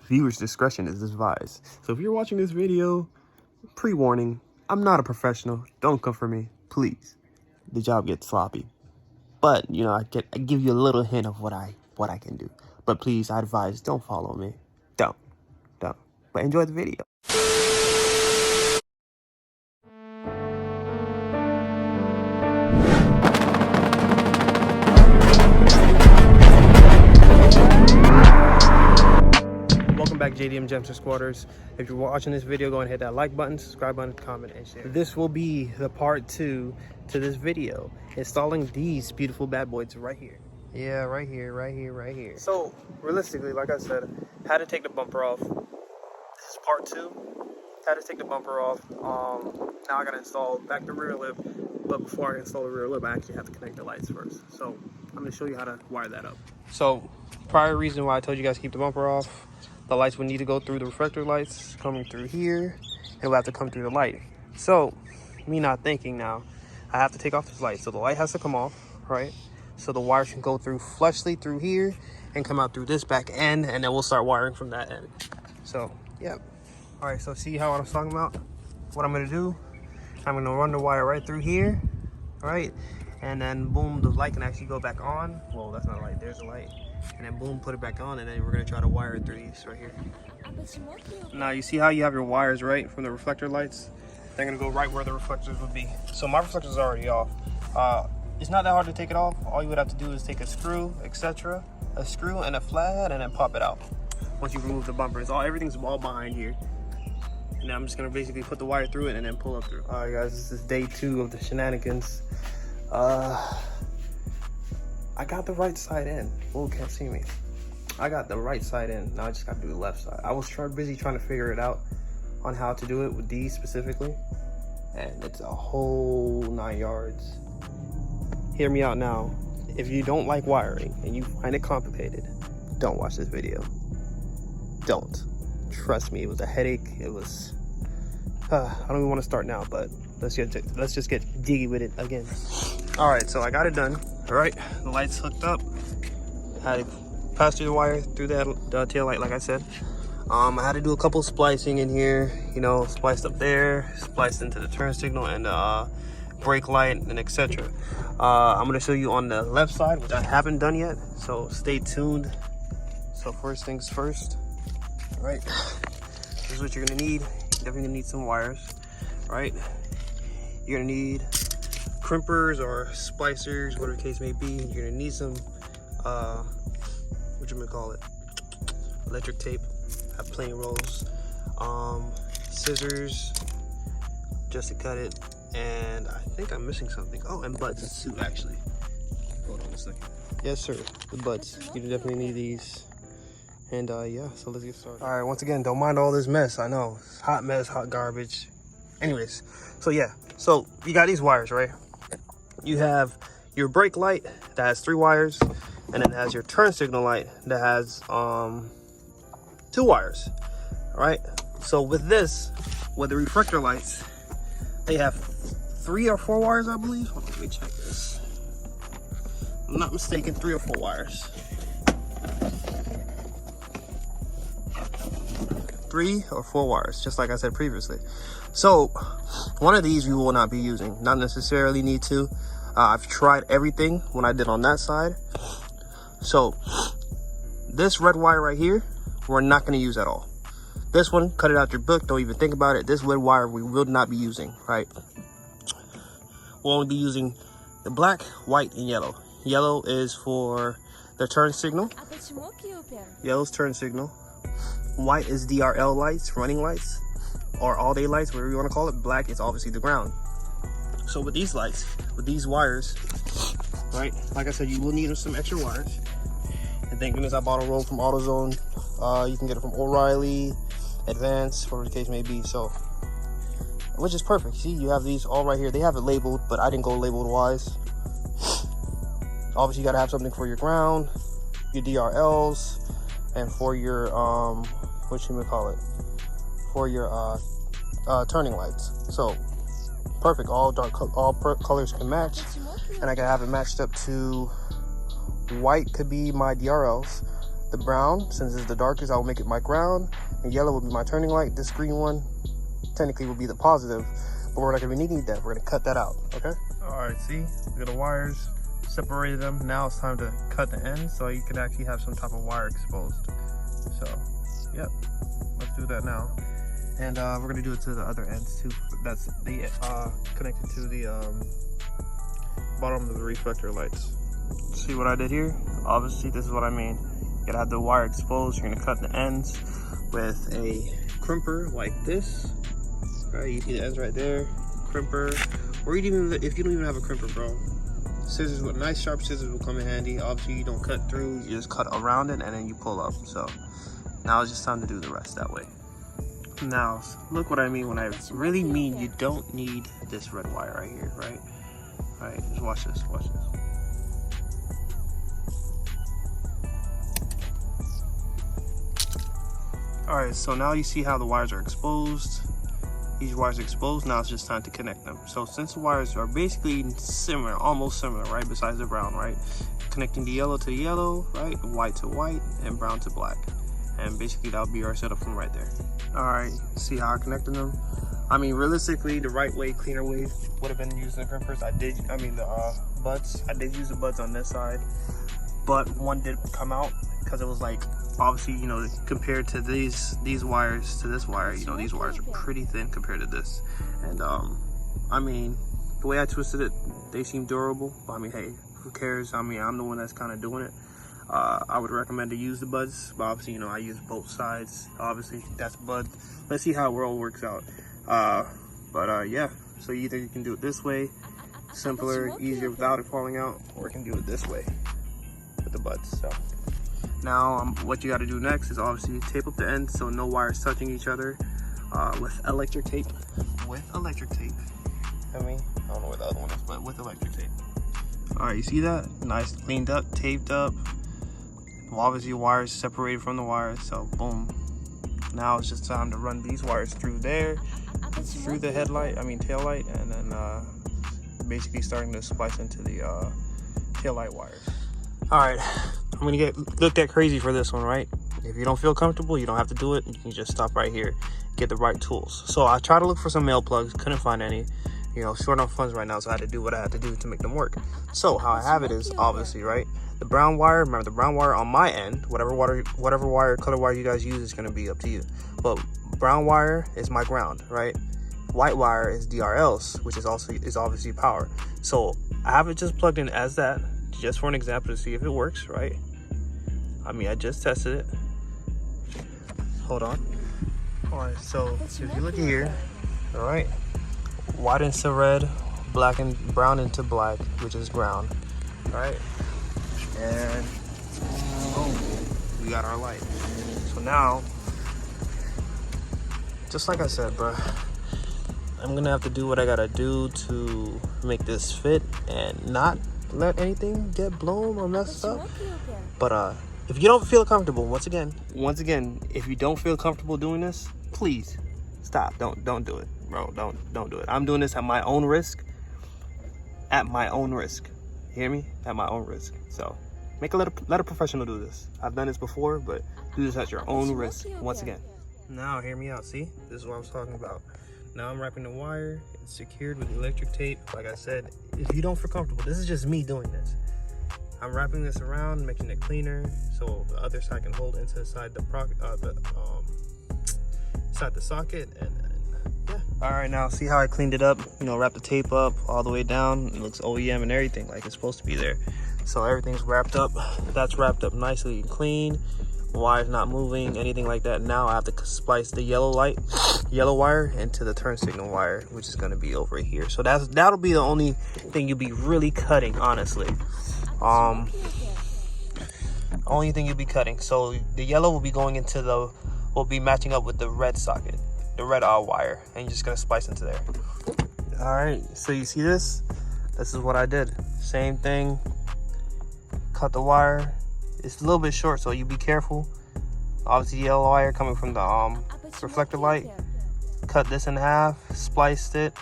viewers' discretion is advised. So if you're watching this video, pre-warning, I'm not a professional. Don't come for me, please. The job gets sloppy. But, you know, I give you a little hint of what I can do. But please, I advise, don't follow me. Don't. But enjoy the video. Welcome back, JDM Jamzter Sqauders. If you're watching this video, go and hit that like button, subscribe button, comment, and share. This will be the part 2 to this video, installing these beautiful bad boys right here. Yeah, right here. So, realistically, like I said, had to take the bumper off. This is part 2. Had to take the bumper off. Now I gotta install back the rear lip. But before I install the rear lip, I actually have to connect the lights first. So, I'm gonna show you how to wire that up. So, prior reason why I told you guys to keep the bumper off, the lights would need to go through the reflector lights coming through here. It will have to come through the light. So, me not thinking now, I have to take off this light. So the light has to come off, right? So the wires can go through flushly through here and come out through this back end, and then we'll start wiring from that end. So, yeah. All right, so see how I was talking about? What I'm gonna do, I'm gonna run the wire right through here, right? And then boom, the light can actually go back on. Well, that's not a light, there's a light. And then boom, put it back on, and then we're gonna try to wire it through these right here. Now you see how you have your wires right from the reflector lights? They're gonna go right where the reflectors would be. So my reflector's already off. It's not that hard to take it off. All you would have to do is take a screw, etc. A screw and a flathead, and then pop it out. Once you remove the bumpers, everything's all behind here. And I'm just gonna basically put the wire through it and then pull up through. All right, guys, this is day 2 of the shenanigans. I got the right side in. Oh, can't see me. I got the right side in. Now I just got to do the left side. I was busy trying to figure it out on how to do it with these specifically, and it's a whole 9 yards. Hear me out now. If you don't like wiring and you find it complicated, don't watch this video. Don't. Trust me, it was a headache. It was. I don't even want to start now, but let's just get jiggy with it again. All right, so I got it done. All right, the lights hooked up. Had to pass through the wire through the tail light, like I said. I had to do a couple splicing in here, you know, spliced up there, spliced into the turn signal and brake light and etc. I'm gonna show you on the left side, which I haven't done yet, so stay tuned. So first things first, all right, this is what you're gonna need. You're definitely gonna need some wires, right? You're gonna need crimpers or splicers, whatever the case may be. You're gonna need some electric tape. Have plenty of rolls, scissors just to cut it, and I think I'm missing something. Oh, and butts too, actually. Hold on a second. Yes, sir, the butts. You definitely need these. And yeah, so let's get started. All right, once again, don't mind all this mess. I know it's hot mess, hot garbage. Anyways, so yeah, so you got these wires, right? You have your brake light that has 3 wires, and then it has your turn signal light that has 2 wires. All right, so with the reflector lights, they have 3 or 4 wires, I believe. Hold on, let me check this. If I'm not mistaken, 3 or 4 wires. 3 or 4 wires, just like I said previously. So one of these we will not be using, not necessarily need to. I've tried everything when I did on that side. So this red wire right here, we're not going to use at all. This one, cut it out your book, don't even think about it. This red wire we will not be using, right? We'll only be using the black, white, and yellow. Yellow is for the turn signal. Yellow's turn signal. White is DRL lights, running lights, or all day lights, whatever you want to call it. Black is obviously the ground. So with these lights, with these wires, right, like I said, you will need some extra wires. And thank goodness I bought a roll from AutoZone. You can get it from O'Reilly, Advance, whatever the case may be. So, which is perfect. See, you have these all right here. They have it labeled, but I didn't go labeled wise. Obviously, you got to have something for your ground, your DRLs, and for your for your turning lights. So perfect, all colors can match, and I can have it matched up to white could be my DRLs, The brown, since it's the darkest, I will make it my ground, and yellow will be my turning light. This green one technically will be the positive, but we're not going to be needing that. We're going to cut that out, okay? All right, see, we got the wires, separated them. Now it's time to cut the ends so you can actually have some type of wire exposed. So, yep, let's do that now. And we're going to do it to the other ends too. That's the connected to the bottom of the reflector lights. See what I did here? Obviously, this is what I mean. You gotta have the wire exposed. You're gonna cut the ends with a crimper like this. Right, you see the ends right there. Crimper, or even if you don't even have a crimper, bro, scissors with nice sharp scissors will come in handy. Obviously, you don't cut through. You just cut around it and then you pull up. So now it's just time to do the rest that way. Now, look what I mean when I really mean you don't need this red wire right here, right? All right, just watch this, watch this. All right, so now you see how the wires are exposed. These wires are exposed, now it's just time to connect them. So since the wires are basically similar, almost similar, right, besides the brown, right? Connecting the yellow to the yellow, right? White to white, and brown to black. And basically that'll be our setup from right there. All right, see how I connected them? I mean, realistically, the right way, cleaner way would have been using the crimpers. I did use the buds on this side, but one did come out because it was like, obviously, you know, compared to these wires to this wire, you know, these wires are pretty thin compared to this. And I mean, the way I twisted it, they seem durable. But I mean, hey, who cares? I mean, I'm the one that's kind of doing it. I would recommend to use the buds, but obviously, you know, I use both sides. Obviously, that's bud. Let's see how it all works out. Yeah, so either you can do it this way, simpler, easier without it falling out, or you can do it this way with the buds. So now what you got to do next is obviously tape up the ends so no wires touching each other with electric tape. I mean, I don't know where the other one is, but with electric tape. All right, you see that? Nice, cleaned up, taped up. Well, obviously wires separated from the wires, so boom. Now it's just time to run these wires through there, through the tail light, and then basically starting to splice into the tail light wires. All right, I'm gonna get looked at crazy for this one, right? If you don't feel comfortable, you don't have to do it. You can just stop right here, get the right tools. So I tried to look for some male plugs, couldn't find any. You know, short on funds right now, so I had to do what I had to do to make them work. So how I have it is obviously, right, the brown wire, remember the brown wire on my end, whatever color wire you guys use is going to be up to you, but brown wire is my ground, right? White wire is DRLs, which is obviously power. So I have it just plugged in as that, just for an example to see if it works, right? I mean, I just tested it. Hold on. All right, so if you look here, all right, white into red, black and brown into black, which is ground. All right, and boom, we got our light. So now, just like I said, bro, I'm gonna have to do what I gotta do to make this fit and not let anything get blown or messed up. But if you don't feel comfortable, once again, if you don't feel comfortable doing this, please stop. Don't do it, bro. Don't do it. I'm doing this at my own risk. At my own risk. You hear me? At my own risk. So let a professional do this. I've done this before, but do this at your own risk. Once again. Now hear me out. See, this is what I was talking about. Now I'm wrapping the wire. It's secured with electric tape. Like I said, if you don't feel comfortable, this is just me doing this. I'm wrapping this around, making it cleaner, so the other side can hold inside inside the socket, and yeah. All right, now see how I cleaned it up? You know, wrap the tape up all the way down. It looks OEM and everything like it's supposed to be there. So everything's wrapped up. That's wrapped up nicely and clean. Wire's not moving, anything like that. Now I have to splice the yellow wire into the turn signal wire, which is going to be over here. So that'll be the only thing you'll be really cutting, honestly. Only thing you'll be cutting. So the yellow will be going into will be matching up with the red socket, the red wire, and you're just gonna splice into there. All right, so you see this is what I did. Same thing, cut the wire. It's a little bit short, so you be careful. Obviously yellow wire coming from the reflector light. Cut this in half, spliced it,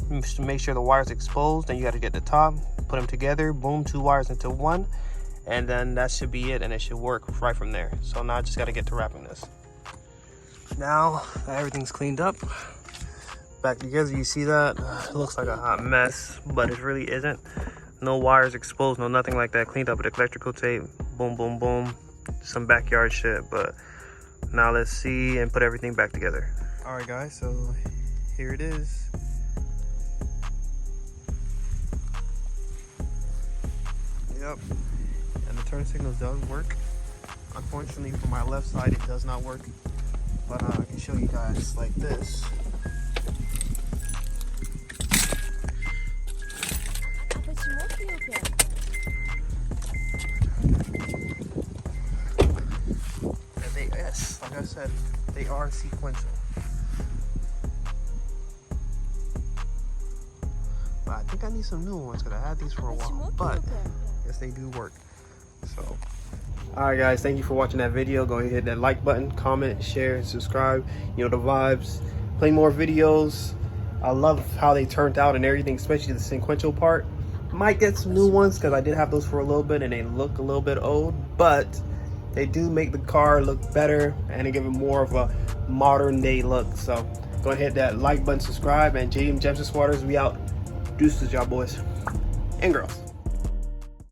make sure the wire's exposed. Then you got to get the top, put them together, boom, two wires into one, and then that should be it, and it should work right from there. So now I just got to get to wrapping this. Now that everything's cleaned up, back together, you see that? It looks like a hot mess, but it really isn't. No wires exposed, no nothing like that. Cleaned up with electrical tape, boom, boom, boom. Some backyard shit, but now let's see and put everything back together. All right, guys, so here it is. Yep, and the turn signals does work. Unfortunately, for my left side, it does not work, but I can show you guys like this. And they, yes, like I said, they are sequential. But I think I need some new ones because I had these for a while, but yes, they do work. So, all right, guys, thank you for watching that video. Go ahead and hit that like button, comment, share, and subscribe. You know the vibes. Play more videos. I love how they turned out and everything, especially the sequential part. Might get some new ones because I did have those for a little bit and they look a little bit old, but they do make the car look better and they give it more of a modern day look. So go ahead and hit that like button, subscribe, and JDM Jamzter Sqauders, we out. Deuces, y'all boys and girls.